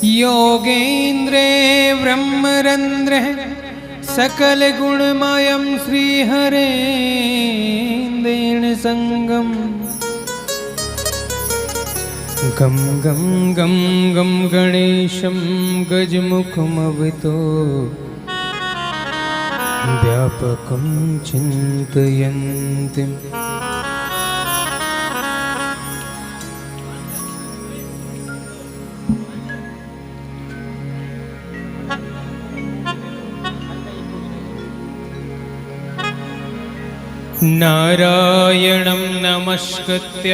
योगेन्द्रे ब्रह्मरन्ध्रे सकलगुणमयं श्रीहरेन्द्रेण संगम गम गम गम गम गणेशं गजमुखमवितो व्यापकं चिन्तयन्ति। नारायणं नमस्कृत्य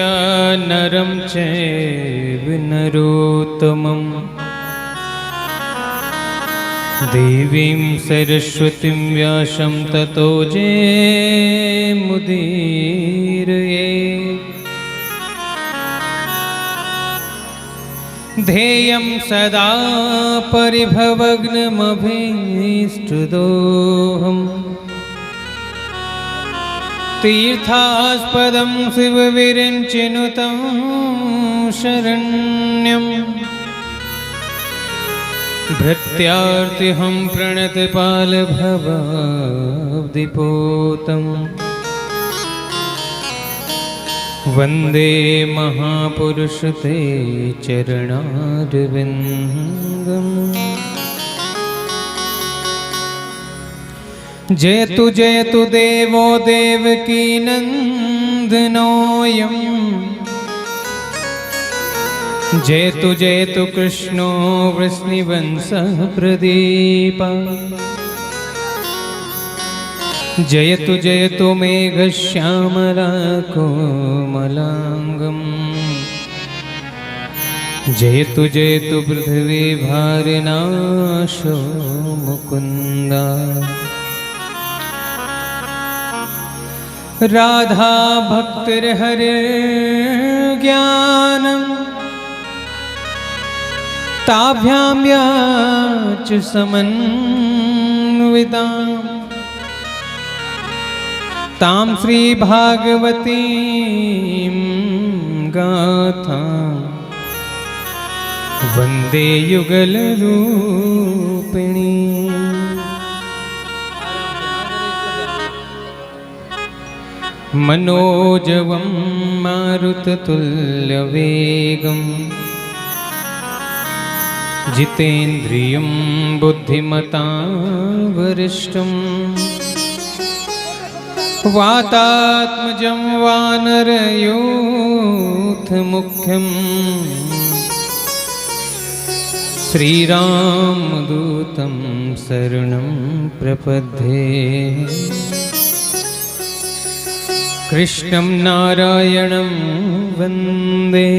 नरं चैव नरोत्तमं देवीं सरस्वतीं व्यासं ततो जयमुदीरये। ध्येयं सदा परिभवग्नमभीष्टदोहम् तीर्थास्पदं शिवविरिञ्चिनुतं शरण्यं भृत्यार्तिहं प्रणतपालभवाब्धिपोतं वन्दे महापुरुषते चरणारविन्दम्। जयतु जयतु देवो देवकी नन्दनोऽयं जयतु जयतु कृष्णो वृष्णिवंशः प्रदीपः जयतु जयतु मेघश्यामला कोमलाङ्गम् जयतु जयतु पृथिवीभारनाशो मुकुन्दा राधा भक्तिर्हरे ज्ञानं ताभ्यां याच समन्वितां तां श्रीभागवतीं गाथां वन्दे युगलरूपिणी। मनोजवं मारुततुल्यवेगं जितेन्द्रियं बुद्धिमतां वरिष्ठं वातात्मजं वानरयूथमुख्यं श्रीरामदूतं शरणं प्रपद्ये। कृष्णं नारायणं वन्दे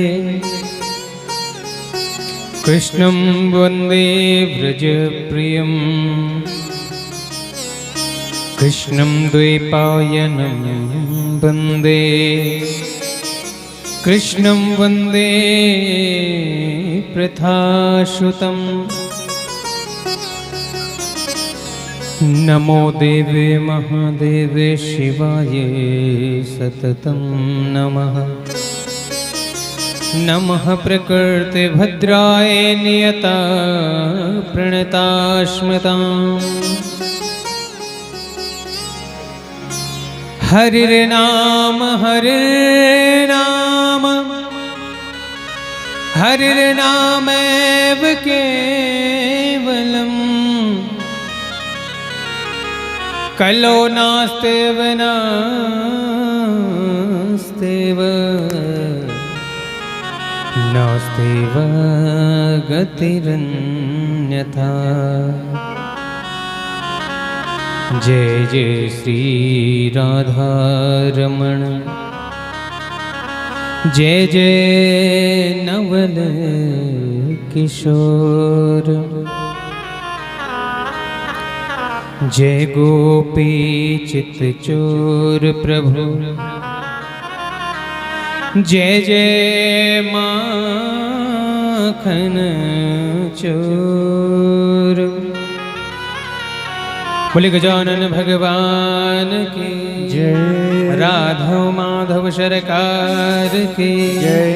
कृष्णं वन्दे व्रजप्रियं कृष्णं द्वैपायनं वन्दे कृष्णं वन्दे प्रथाश्रुतं। नमो देवे महादेवे शिवाय सततं नमः। नमः प्रकृते भद्राय नियता प्रणतास्मताम्। हरिर्नाम हरिर्नाम हरिर्नामैव केवलम् कलो नास्तेव नास्तेव नास्तेव गतिरन्यथा। जय जय श्री राधा रमण जय जय नवल किशोर जय गोपी चित्तचोर प्रभु जय जय माखन चोर। बोले गजानन भगवान की जय। राधा माधव सरकार की जय।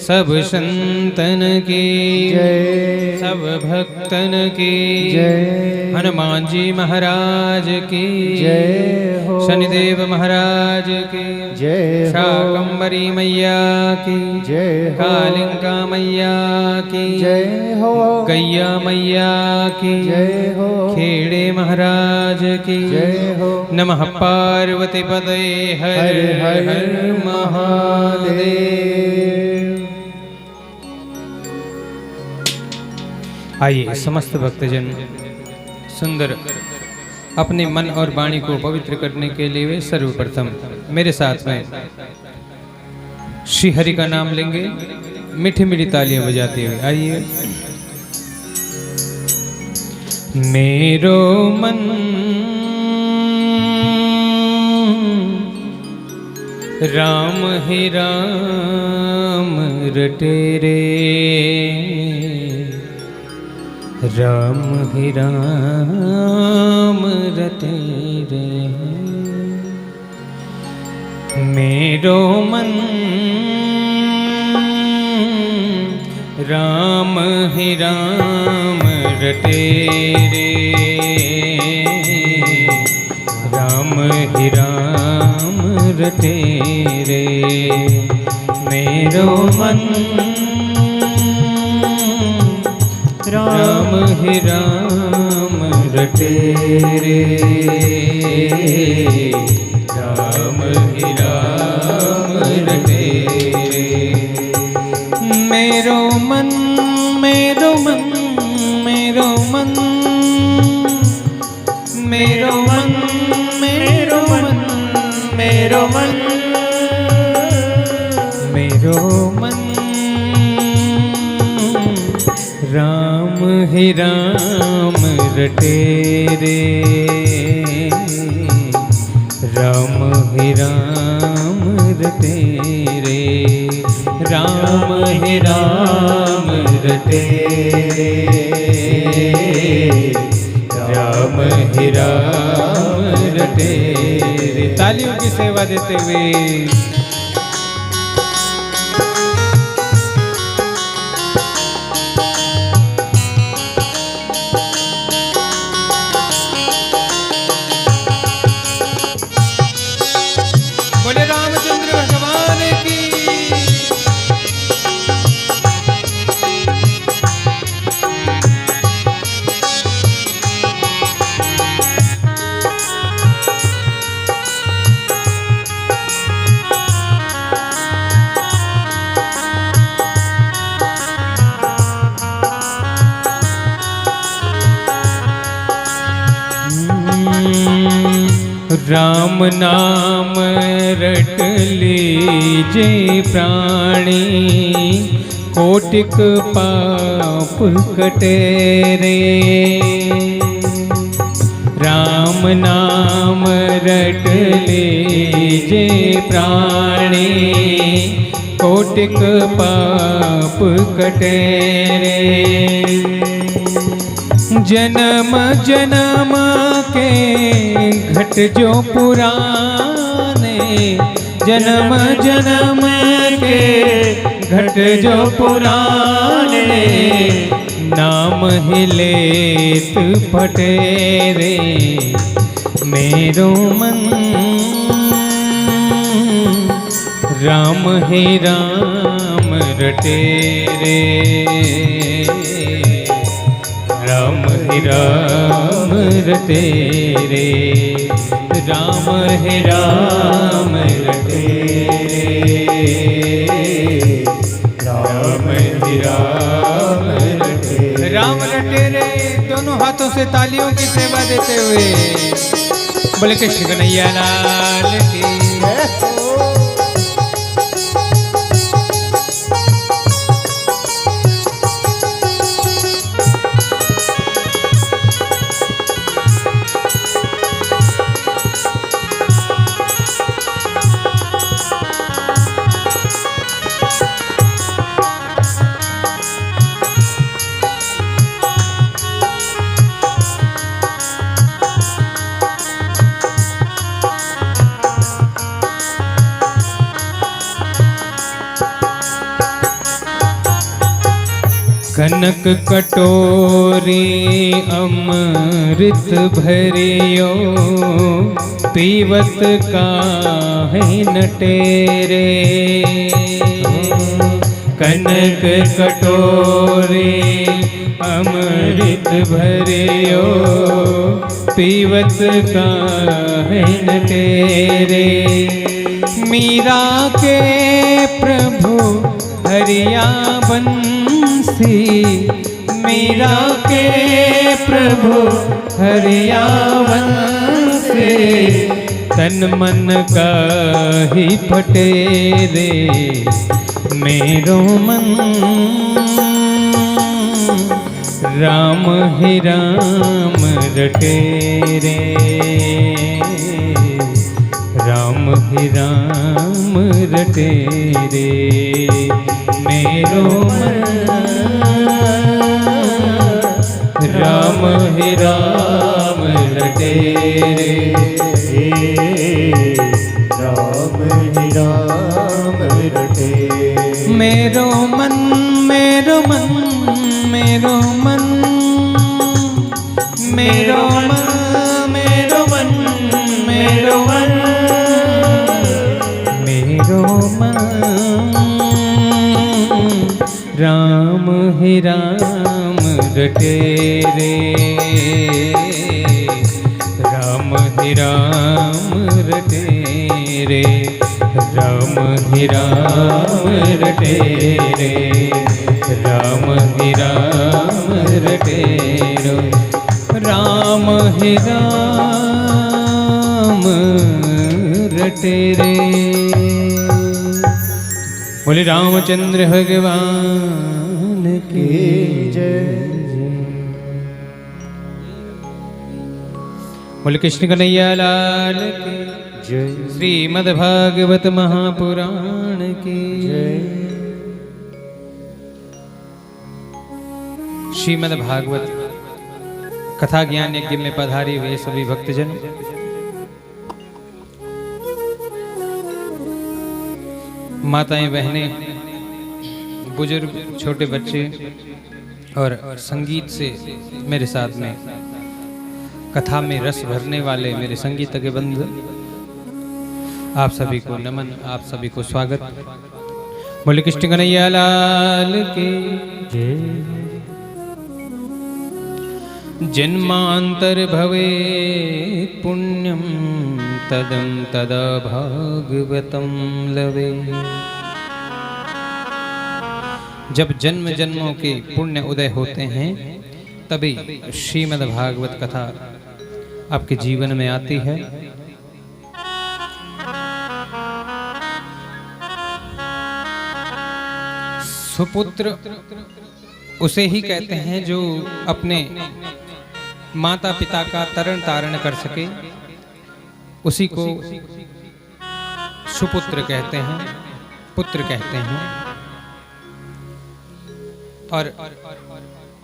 सब संतन की जय, सब भक्तन की जय, हनुमान जी महाराज की जय हो, शनिदेव महाराज की जय हो, शाकंभरी मैया की जय हो, कालिंका मैया की जय हो, गैया मैया की जय हो, खेड़े महाराज की जय हो, नमः पार्वती पते हर हर हर महादेव। आइए समस्त भक्तजन सुंदर अपने मन और वाणी को पवित्र करने के लिए वे सर्वप्रथम मेरे साथ में श्री हरि का नाम लेंगे, मीठी मीठी तालियां बजाते हुए। आइए। मेरो मन राम ही राम रटे रे, राम ही राम रटे रे। मेरो मन राम ही राम रटे रे, राम ही राम रटे रे। मेरो मन राम ही राम रटे रे, राम ही राम रटे रे। मेरो मन मेरो मन मेरो मन मेरो मन मेरो मन मेरो मन मेरो मन राम ही राम रटे रे, राम ही राम रटे रे, राम ही राम रटे रे, राम ही राम रटे रे। तालियों की सेवा देते हुए बोले रामचंद्र भगवान की। राम नाम रट लीजे प्राणी, कोटिक पाप कटे रे। राम नाम रट लीजे प्राणी, कोटिक पाप कटे रे। जन्म जन्म के घट जो पुराने, जन्म जन्म के घट जो पुराने, नाम ही लेत फटे रे। मेरो मन राम ही राम रटे रे, राम ही राम रटे रे, राम ही राम रटे रे, राम ही राम रटे। राम रटे रे। दोनों हाथों से तालियों की सेवा देते हुए बोले कृष्ण कन्हैया लाल की। कनक कटोरी अमृत भरियो पीवत काहे न टेरे। कनक कटोरी अमृत भरियो पीवत काहे न टेरे। मीरा के प्रभु हरिया बंसी, मीरा के प्रभु हरिया बंसी। तन मन का ही पटेरे मेरो मन, राम ही राम रटे रे। राम ही राम रटे रे मेरो मन, राम ही राम रटे रे। राम ही राम रटे। मेरो मन, मेरो मन, मेरो मन, मेरो मन, मेरो मन, मेरो मन, मेरो मन। राम ही राम रटे रे। राम ही राम रटे रे। राम ही राम रटे रे। राम ही राम रटे रे। राम ही राम रटे रे। बोले रामचंद्र भगवान की जय। बोले कृष्ण कन्हैया लाल की जय। श्रीमद्भागवत महापुराण की जय। श्रीमद्भागवत कथा ज्ञान यज्ञ में पधारे हुए सभी भक्तजन, माताएं, बहनें, बुजुर्ग, छोटे बच्चे और संगीत से मेरे साथ में कथा में रस भरने वाले मेरे संगीत के बंधु, आप सभी को नमन, आप सभी को स्वागत। बोले कृष्ण कन्हैया लाल की जय। जन्मांतर भवे पुण्यम तदं तदा भागवतं लवे। जब जन्म जन्मों के पुण्य उदय होते हैं तभी श्रीमद् भागवत कथा आपके जीवन में आती है। सुपुत्र उसे ही कहते हैं जो अपने माता पिता का तरण तारण कर सके, उसी को सुपुत्र कहते हैं, पुत्र कहते हैं। और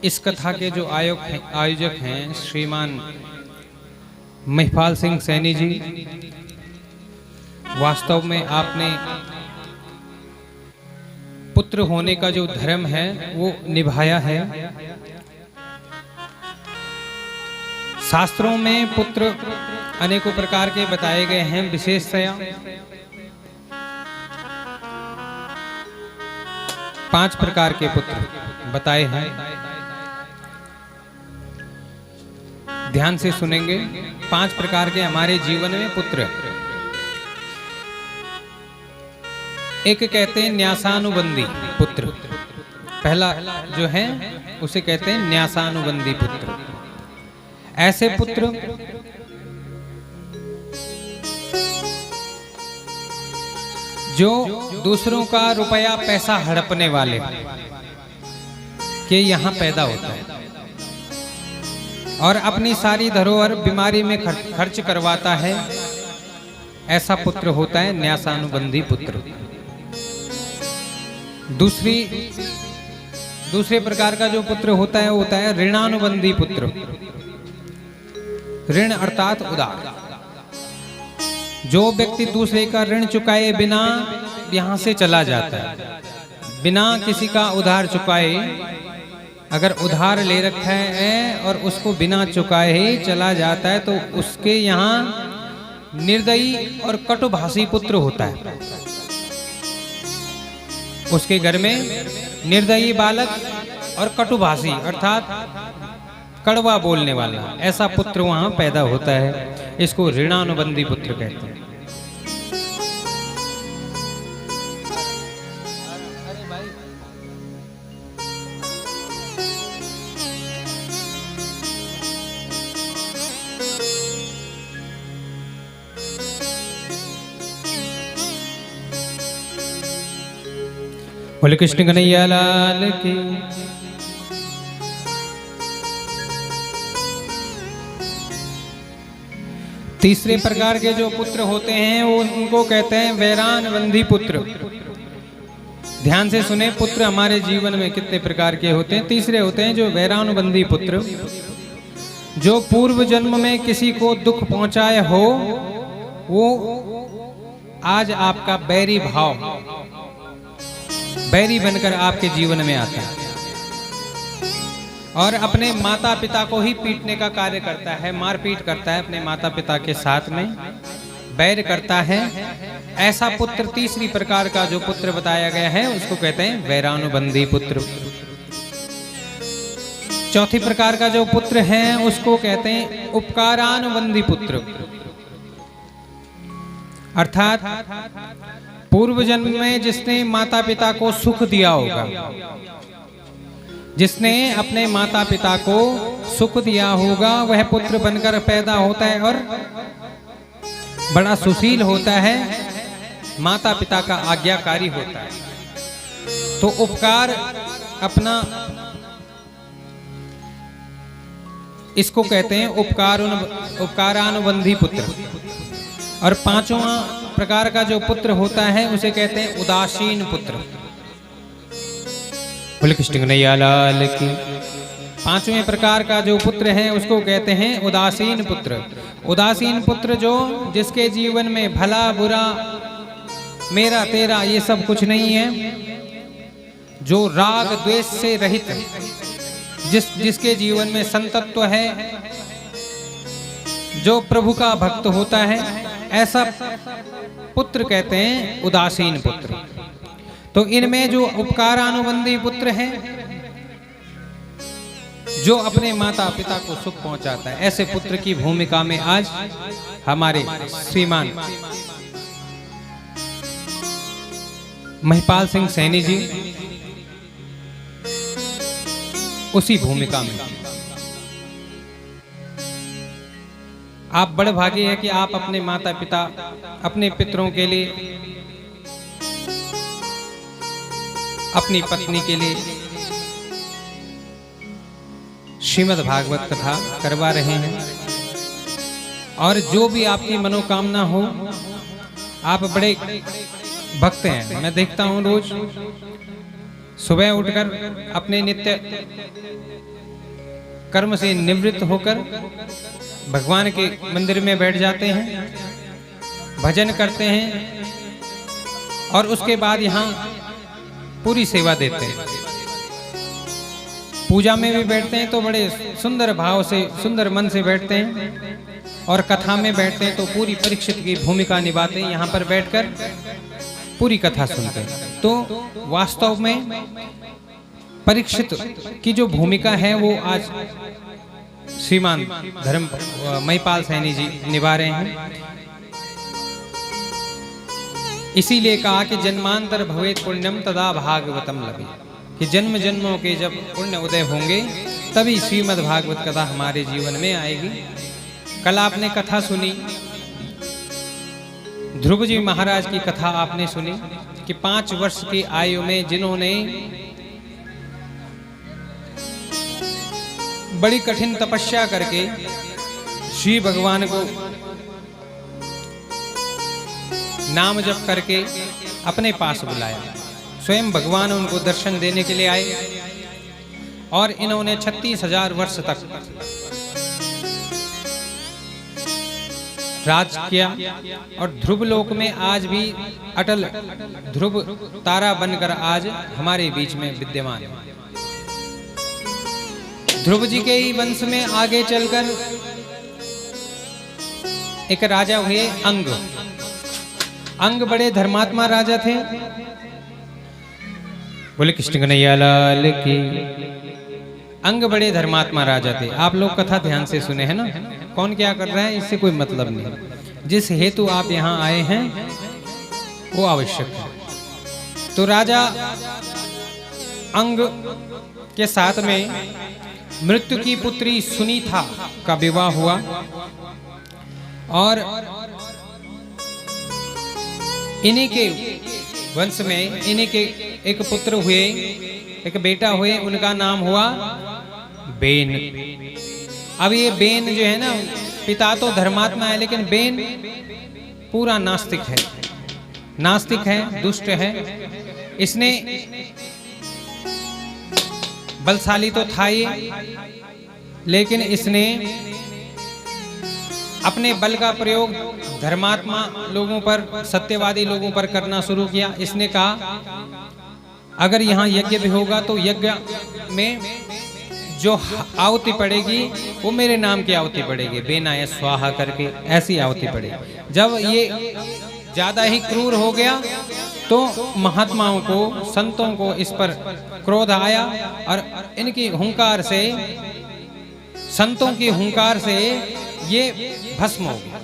इस कथा के जो आयोजक हैं श्रीमान महिपाल सिंह सैनी जी, वास्तव में आपने पुत्र होने का जो धर्म है वो निभाया है। शास्त्रों में पुत्र अनेकों प्रकार के बताए गए हैं। विशेषतया 5 प्रकार के पुत्र बताए हैं। ध्यान से सुनेंगे। 5 प्रकार के हमारे जीवन में पुत्र। एक कहते हैं न्यासानुबंधी पुत्र। पहला जो है उसे कहते हैं न्यासानुबंधी पुत्र। ऐसे पुत्र जो दूसरों का रुपया पैसा हड़पने वाले के यहाँ पैदा होता है और अपनी सारी धरोहर बीमारी में खर्च करवाता है। ऐसा पुत्र होता है न्यासानुबंधी पुत्र। दूसरे प्रकार का जो पुत्र होता है वो होता है ऋणानुबंधी पुत्र। ऋण अर्थात उधार। जो व्यक्ति दूसरे का ऋण चुकाए बिना यहाँ से चला जाता है, बिना किसी का उधार चुकाए अगर उधार ले रखा है और उसको बिना चुकाए ही चला जाता है तो उसके यहाँ निर्दयी और कटुभाषी पुत्र होता है। उसके घर में निर्दयी बालक और कटुभाषी अर्थात कड़वा बोलने वाला ऐसा पुत्र वहां पैदा होता है। इसको ऋणानुबंधी पुत्र कहते हैं। बोले कृष्ण कन्हैया लाल की। तीसरे प्रकार के जो पुत्र होते हैं वो उनको कहते हैं वैरानबंधी पुत्र। ध्यान से सुने, पुत्र हमारे जीवन में कितने प्रकार के होते हैं। तीसरे होते हैं जो वैरानुबंधी पुत्र, जो पूर्व जन्म में किसी को दुख पहुंचाए हो, वो आज आपका बैरी बनकर आपके जीवन में आता है और अपने माता पिता को ही पीटने का कार्य करता है, मारपीट करता है, अपने माता पिता के साथ में बैर करता है। ऐसा पुत्र तीसरी प्रकार का जो पुत्र बताया गया है उसको कहते हैं वैरानुबंधी पुत्र। चौथी प्रकार का जो पुत्र है उसको कहते हैं उपकारानुबंधी पुत्र, अर्थात पूर्व जन्म में जिसने माता पिता को सुख दिया होगा, जिसने अपने माता पिता को सुख दिया होगा, वह पुत्र बनकर पैदा होता है और बड़ा सुशील होता है, माता पिता का आज्ञाकारी होता है। तो उपकार अपना इसको कहते हैं उपकारानुबंधी पुत्र। और पांचवा प्रकार का जो पुत्र होता है उसे कहते हैं उदासीन पुत्र। बोले कृष्ण कन्हैया लाल की। पांचवें प्रकार का जो पुत्र है उसको कहते हैं उदासीन पुत्र। उदासीन पुत्र जो जिसके जीवन में भला बुरा मेरा तेरा ये सब कुछ नहीं है, जो राग द्वेष से रहित है, जिसके जीवन में संतत्व है, जो प्रभु का भक्त होता है, ऐसा पुत्र कहते हैं उदासीन पुत्र। तो इनमें जो उपकारानुबंधी पुत्र है, जो अपने माता पिता को सुख पहुंचाता है, ऐसे पुत्र की भूमिका में आज हमारे श्रीमान महिपाल सिंह सैनी जी उसी भूमिका में। आप बड़े भागी है कि आप अपने माता पिता, अपने पितरों के लिए, अपनी पत्नी के लिए श्रीमद् भागवत कथा करवा रहे हैं। और जो भी आपकी मनोकामना हो, आप बड़े भक्त हैं। मैं देखता हूं रोज सुबह उठकर अपने नित्य कर्म से निवृत्त होकर भगवान के मंदिर में बैठ जाते हैं, भजन करते हैं और उसके बाद यहाँ पूरी सेवा देते हैं। पूजा में भी बैठते हैं तो बड़े सुंदर भाव से, सुंदर मन से बैठते हैं, और कथा में बैठते हैं तो पूरी परीक्षित की भूमिका निभाते हैं। यहाँ पर बैठकर पूरी कथा सुनते हैं। तो वास्तव में परीक्षित की जो भूमिका है वो आज श्रीमान धर्म महिपाल सैनी जी निभा रहे हैं। इसीलिए कहा कि जन्मांतर भवेत पुण्यम तदा भागवतम लभे, कि जन्म जन्मों के जब पुण्य उदय होंगे तभी श्रीमद् भागवत कथा हमारे जीवन में आएगी। कल आपने कथा सुनी, ध्रुव जी महाराज की कथा आपने सुनी कि 5 वर्ष की आयु में जिन्होंने बड़ी कठिन तपस्या करके श्री भगवान को नाम जप करके अपने पास बुलाया, स्वयं भगवान उनको दर्शन देने के लिए आए और इन्होंने 36,000 वर्ष तक राज किया। और ध्रुव लोक में आज भी अटल ध्रुव तारा बनकर आज हमारे बीच में विद्यमान है। ध्रुव जी के ही वंश में आगे चलकर एक राजा हुए अंग। अंग बड़े धर्मात्मा राजा थे। बोले कृष्ण कन्हैया लाल की। अंग बड़े धर्मात्मा राजा थे। आप लोग कथा ध्यान से सुने हैं ना, कौन क्या कर रहा है इससे कोई मतलब नहीं। जिस हेतु आप यहाँ आए हैं वो आवश्यक है। तो राजा अंग के साथ में मृत्यु की पुत्री सुनीता का विवाह हुआ और इन्हीं के वंश में इन्हीं के एक पुत्र हुए, एक बेटा हुए, उनका नाम हुआ बेन। अब ये बेन जो है ना, पिता तो धर्मात्मा है लेकिन बेन पूरा नास्तिक है, नास्तिक है, दुष्ट है। इसने बलशाली तो था ही, लेकिन इसने अपने बल का प्रयोग धर्मात्मा लोगों पर, सत्यवादी लोगों पर करना शुरू किया। इसने कहा अगर यहाँ यज्ञ भी होगा तो यज्ञ में जो आहुति पड़ेगी वो मेरे नाम की आहुति पड़ेगी, बेनाय स्वाहा करके ऐसी आहुति पड़ेगी। जब ये ज्यादा ही क्रूर हो गया तो महात्माओं को, संतों को इस पर क्रोध आया और इनकी हुंकार से, संतों की हुंकार से ये भस्म हो गया।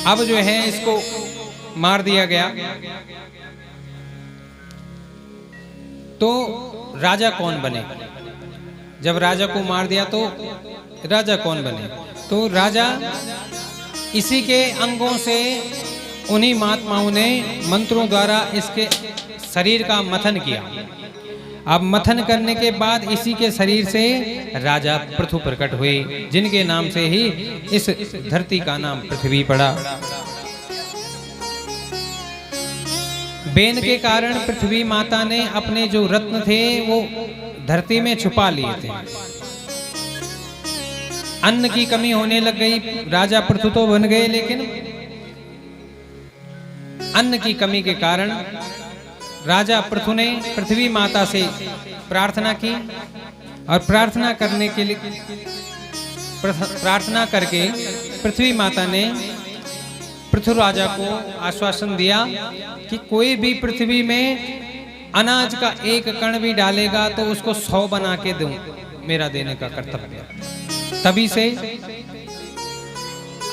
अब जो है इसको मार दिया गया। तो राजा कौन बने? जब राजा को मार दिया तो राजा कौन बने? तो राजा इसी के अंगों से उन्हीं महात्माओं ने मंत्रों द्वारा इसके शरीर का मंथन किया। अब मंथन करने के बाद इसी के शरीर से राजा पृथु प्रकट हुए, जिनके नाम से ही इस धरती का नाम पृथ्वी पड़ा। बेन के कारण पृथ्वी माता ने अपने जो रत्न थे वो धरती में छुपा लिए थे। अन्न की कमी होने लग गई। राजा पृथु तो बन गए, लेकिन अन्न की कमी के कारण राजा पृथु ने पृथ्वी माता से प्रार्थना की और प्रार्थना करने के लिए, प्रार्थना करके पृथ्वी माता ने पृथु राजा को आश्वासन दिया कि कोई भी पृथ्वी में अनाज का एक कण भी डालेगा तो उसको 100 बना के दूं, मेरा देने का कर्तव्य। तभी से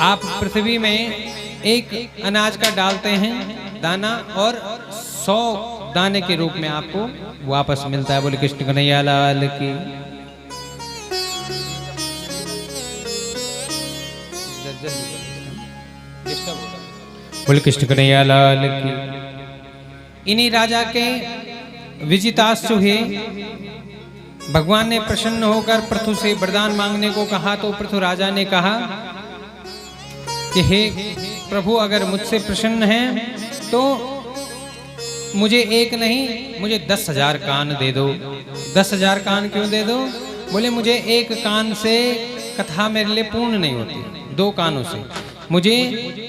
आप पृथ्वी में एक अनाज का डालते हैं दाना और 100 दाने के रूप में आपको वापस मिलता है। बोले कृष्ण कन्हैया लाल की। बोले कृष्ण कन्हैया लाल की। इन्हीं राजा के विजिताश्च हुए। भगवान ने प्रसन्न होकर पृथु से वरदान मांगने को कहा तो पृथु राजा ने कहा कि हे प्रभु, अगर मुझसे प्रसन्न हैं तो मुझे एक नहीं, मुझे 10,000 कान दे दो। 10,000 कान क्यों दे दो? बोले मुझे एक कान से कथा मेरे लिए पूर्ण नहीं होती, 2 कानों से मुझे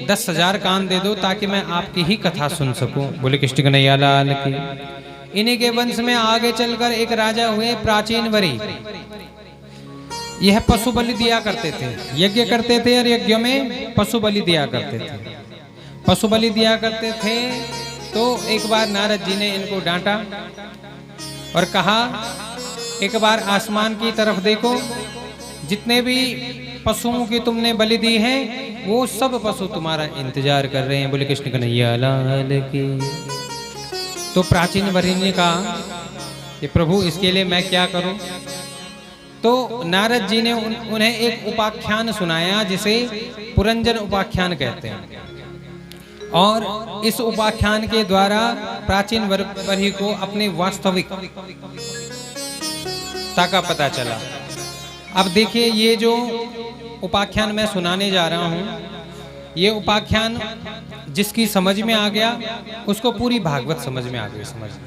10,000 कान दे दो ताकि मैं आपकी ही कथा सुन सकूं। बोले कृष्ण कन्हैया लाल की। इन्हीं के वंश में आगे चलकर एक राजा हुए प्राचीन वरी। यह पशु बलि दिया करते थे, यज्ञ करते थे और यज्ञ में पशु बलि दिया करते थे। पशु बलि दिया करते थे तो एक बार नारद जी ने इनको डांटा और कहा एक बार आसमान की तरफ देखो, जितने भी पशुओं की तुमने बलि दी है वो सब पशु तुम्हारा इंतजार कर रहे हैं। बोले कृष्ण कन्हैया लाल की। तो प्राचीन वरी ने कहा कि प्रभु इसके लिए मैं क्या करूं? तो नारद जी ने उन्हें एक उपाख्यान सुनाया जिसे पुरंजन उपाख्यान कहते हैं। और इस उपाख्यान के द्वारा प्राचीन वरी को अपने वास्तविकता का पता चला। अब देखिए, ये जो उपाख्यान मैं सुनाने जा रहा हूं, ये उपाख्यान जिसकी समझ में आ गया उसको पूरी भागवत समझ में आ गई, समझ में।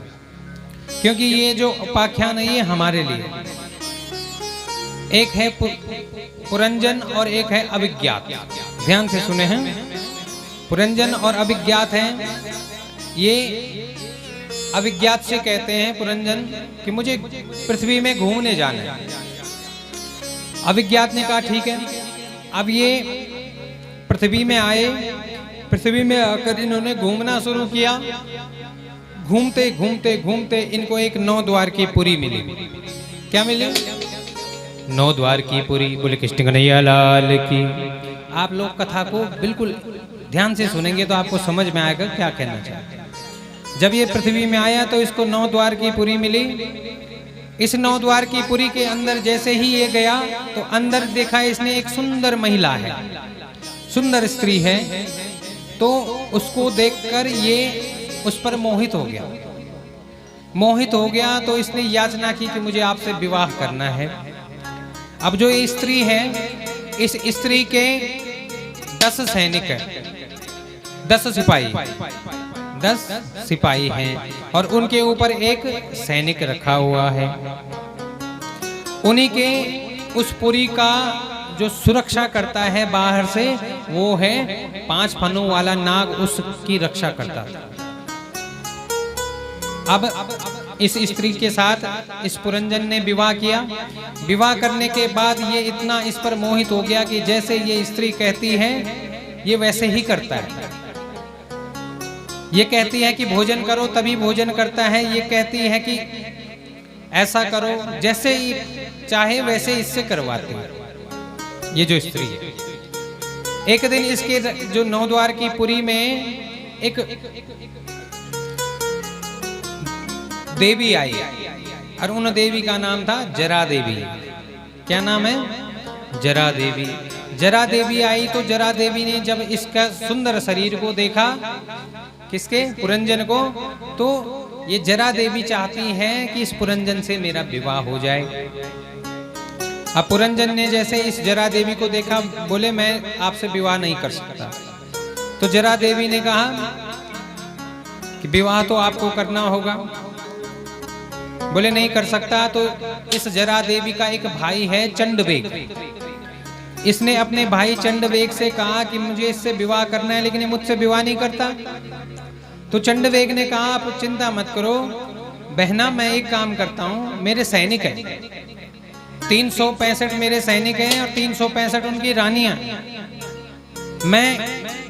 क्योंकि ये जो उपाख्यान है ये हमारे लिए, एक है पुरंजन और एक है अभिज्ञात। ध्यान से सुने हैं, पुरंजन और अभिज्ञात हैं। ये अविज्ञात से कहते हैं पुरंजन कि मुझे पृथ्वी में घूमने जाना है। अविज्ञात ने कहा ठीक है। अब ये पृथ्वी में आए, पृथ्वी में आकर इन्होंने घूमना शुरू किया। घूमते घूमते घूमते इनको एक 9 द्वार की पुरी मिली। क्या मिली? 9 द्वार की पुरी। बोले कृष्ण कन्हैया लाल की। आप लोग कथा को बिल्कुल ध्यान से सुनेंगे तो आपको समझ में आएगा क्या कहना चाहते हैं। जब ये पृथ्वी में आया तो इसको 9 द्वार की पुरी मिली। इस 9 द्वार की पुरी के अंदर जैसे ही ये गया तो अंदर देखा इसने एक सुंदर महिला है, सुंदर स्त्री है। तो उसको देखकर ये उस पर मोहित हो गया। मोहित हो गया तो इसने याचना की कि मुझे आपसे विवाह करना है। अब जो ये स्त्री है, इस स्त्री के 10 सैनिक हैं, 10 सिपाही, 10 सिपाही हैं और उनके ऊपर एक सैनिक रखा हुआ है। उन्हीं के उस पुरी का जो सुरक्षा करता है बाहर से, वो है 5 फनों वाला नाग, उसकी रक्षा करता था। अब इस स्त्री के साथ इस पुरंजन ने विवाह किया। विवाह करने के बाद ये इतना इस पर मोहित हो गया कि जैसे ये स्त्री कहती है ये वैसे ही करता है। ये कहती है कि भोजन करो तभी भोजन करता है। ये कहती है कि ऐसा करो, जैसे ही चाहे वैसे इससे करवाते हैं ये जो स्त्री है। एक दिन इसके जो 9 द्वार की पुरी में एक देवी आई और उन देवी का नाम था जरा देवी। क्या नाम है? जरा देवी। जरा देवी आई तो जरा देवी ने जब इसका सुंदर शरीर को देखा, किसके? पुरंजन को, तो ये जरा देवी चाहती है कि इस पुरंजन से मेरा विवाह हो जाए। अब पुरंजन ने जैसे इस जरा देवी को देखा, बोले मैं आपसे विवाह नहीं कर सकता। तो जरा देवी ने कहा कि विवाह तो आपको करना होगा। बोले नहीं कर सकता। तो इस जरा देवी का एक भाई है चंडवेग। इसने अपने भाई चंडवेग से कहा कि मुझे इससे विवाह करना है, लेकिन ये मुझसे विवाह नहीं करता। तो चंडवेग ने कहा आप चिंता मत करो बहना, मैं एक काम करता हूँ, मेरे सैनिक हैं 365 मेरे सैनिक हैं और 365 उनकी रानियां। मैं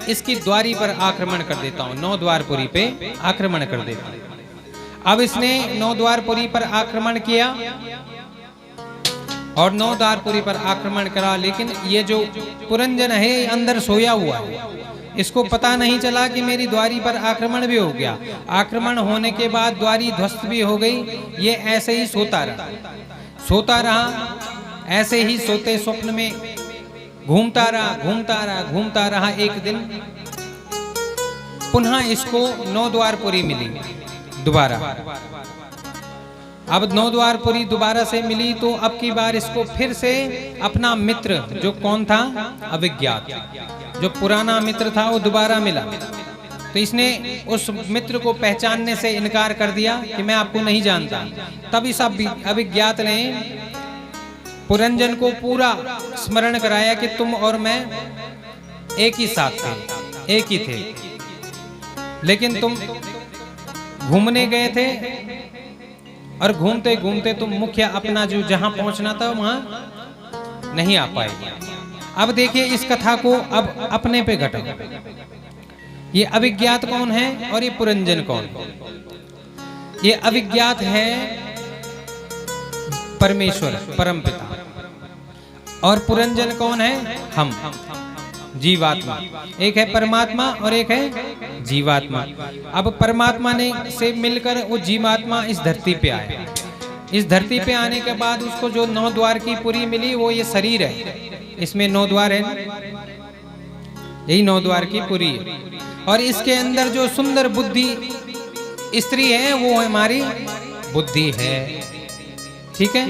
इसकी द्वारी पर आक्रमण कर देता हूँ, 9 द्वारपुरी पे आक्रमण कर देता हूँ। अब इसने 9 द्वारपुरी पर आक्रमण किया और 9 द्वारपुरी पर आक्रमण करा। लेकिन ये जो पुरंजन है अंदर सोया हुआ है, इसको पता नहीं चला कि मेरी द्वारी पर आक्रमण भी हो गया। आक्रमण होने के बाद द्वारी ध्वस्त भी हो गई। ये ऐसे ही सोता रहा, सोता रहा, ऐसे ही सोते स्वप्न में घूमता रहा, घूमता रहा, घूमता रहा। एक दिन पुनः इसको 9 द्वारपुरी मिली दोबारा। अब 9 द्वारपुरी दोबारा से मिली तो अब की बार इसको फिर से अपना मित्र, जो कौन था? अविज्ञात, जो पुराना मित्र था, वो दोबारा मिला। तो इसने उस मित्र को पहचानने से इनकार कर दिया कि मैं आपको नहीं जानता। तब इस अविज्ञात ने पुरंजन को पूरा स्मरण कराया कि तुम और मैं एक ही साथ थे, एक ही थे, लेकिन तुम घूमने गए थे और घूमते घूमते तुम मुख्य अपना जो जहां पहुंचना था वहां नहीं आ पाए। अब देखिए इस कथा को अब अपने पे घटो। ये अविज्ञात कौन है और ये पुरंजन कौन? ये अविज्ञात है परमेश्वर परमपिता, और पुरंजन कौन है? हम जीवात्मा। एक है परमात्मा और एक है जीवात्मा। अब परमात्मा ने से मिलकर वो जीवात्मा इस धरती पे आया। इस धरती पे आने के बाद उसको जो 9 द्वार की पुरी मिली वो ये शरीर है। इसमें 9 द्वार है, यही 9 द्वार की पुरी है। और इसके अंदर जो सुंदर बुद्धि स्त्री है वो हमारी बुद्धि है, ठीक है।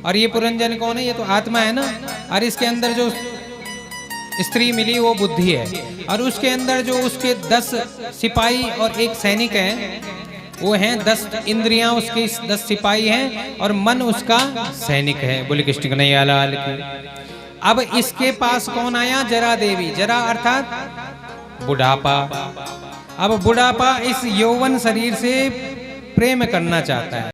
और ये पुरंजन कौन है? ये तो आत्मा है ना। और इसके अंदर जो स्त्री मिली वो बुद्धि है। और उसके अंदर जो उसके 10 सिपाही और एक सैनिक है, वो हैं 10 इंद्रियां उसकी, 10 सिपाही हैं और मन उसका सैनिक है। बोले कृष्ण कन्हैया लाल की। अब इसके पास कौन आया? जरा देवी। जरा अर्थात बुढ़ापा। अब बुढ़ापा इस यौवन शरीर से प्रेम करना चाहता है।